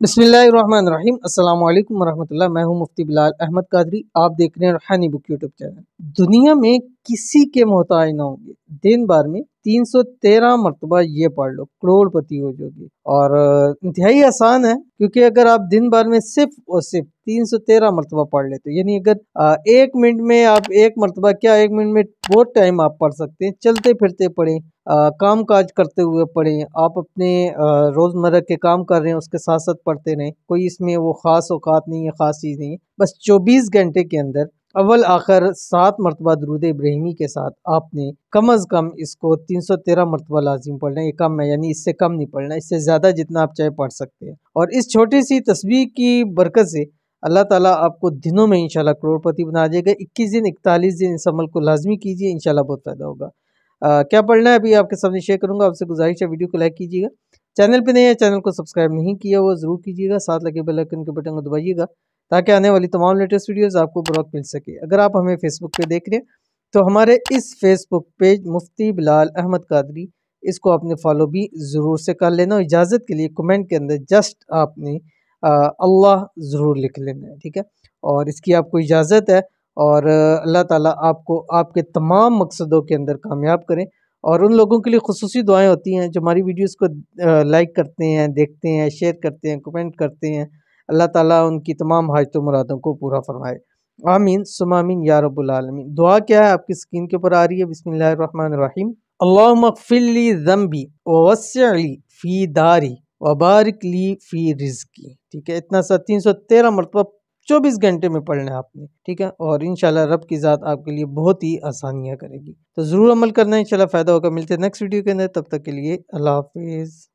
बिस्मिल्लाहिर्रहमानिर्रहीम अस्सलाम वालेकुम वरहमतुल्लाह। मैं हूं मुफ्ती बिलाल अहमद कादरी। आप देख रहे हैं रूहानी बुक यूट्यूब चैनल। दुनिया में किसी के मोहताज ना होंगे। दिन भर में 313 मरतबा ये पढ़ लो, करोड़पति हो जाओगे। और इंतहाई आसान है, क्योंकि अगर आप दिन भर में सिर्फ और सिर्फ 313 मरतबा पढ़ लेते हो, यानी अगर 1 मिनट में आप एक मरतबा क्या 1 मिनट में बहुत टाइम आप पढ़ सकते हैं। चलते फिरते पढ़ें, काम काज करते हुए पढ़ें, आप अपने रोज़मर्रा के काम कर रहे हैं उसके साथ साथ पढ़ते रहें। कोई इसमें वो ख़ास औकात नहीं है, ख़ास चीज़ नहीं है। बस 24 घंटे के अंदर अव्वल आखिर 7 मरतबा दुरूद इब्राहिमी के साथ आपने कम अज़ कम इसको 313 मरतबा लाजिम पढ़ना है। ये कम है, यानी इससे कम नहीं पढ़ना, इससे ज़्यादा जितना आप चाहे पढ़ सकते हैं। और इस छोटी सी तस्बीह की बरकत से अल्लाह ताला आपको दिनों में इंशाल्लाह करोड़पति बना देगा। 21 दिन 41 दिन इस अमल को लाजमी कीजिए, इंशाल्लाह बहुत फ़ायदा होगा। क्या पढ़ना है अभी आपके सामने शेयर करूंगा। आपसे गुजारिश है वीडियो को लाइक कीजिएगा, चैनल पे नए हैं चैनल को सब्सक्राइब नहीं किया वो ज़रूर कीजिएगा, साथ लगे बेल आइकन के बटन को दबाइएगा ताकि आने वाली तमाम लेटेस्ट वीडियोस आपको बर वक्त मिल सके। अगर आप हमें फेसबुक पे देख रहे हैं तो हमारे इस फेसबुक पेज मुफ्ती बिलाल अहमद कादरी, इसको आपने फॉलो भी ज़रूर से कर लेना। और इजाज़त के लिए कमेंट के अंदर जस्ट आपने अल्लाह ज़रूर लिख लेना है, ठीक है। और इसकी आपको इजाज़त है। और अल्लाह ताला आपको आपके तमाम मकसदों के अंदर कामयाब करें। और उन लोगों के लिए खुसूसी दुआएं होती हैं जो हमारी वीडियोस को लाइक करते हैं, देखते हैं, शेयर करते हैं, कमेंट करते हैं। अल्लाह ताला उनकी तमाम हाजतों मुरादों को पूरा फरमाए। आमीन सुम्मा आमीन या रब्बुल आलमीन। दुआ क्या है आपकी स्क्रीन के ऊपर आ रही है। बिस्मिल्लाहिर्रहमानिर्रहीम। अल्लाहुम्मा फ़िल्ली ज़म्बी व वस्सिअली फ़ी दारी व बारिक ली फ़ी रिज़्क़ी। ठीक है, इतना सा 313 मरतबा 24 घंटे में पढ़ना है आपने, ठीक है। और इंशाल्लाह रब की ज़ात आपके लिए बहुत ही आसानियाँ करेगी। तो ज़रूर अमल करना है, इंशाल्लाह फ़ायदा होगा। मिलते हैं नेक्स्ट वीडियो के अंदर, तब तक के लिए अल्लाह हाफ़िज़।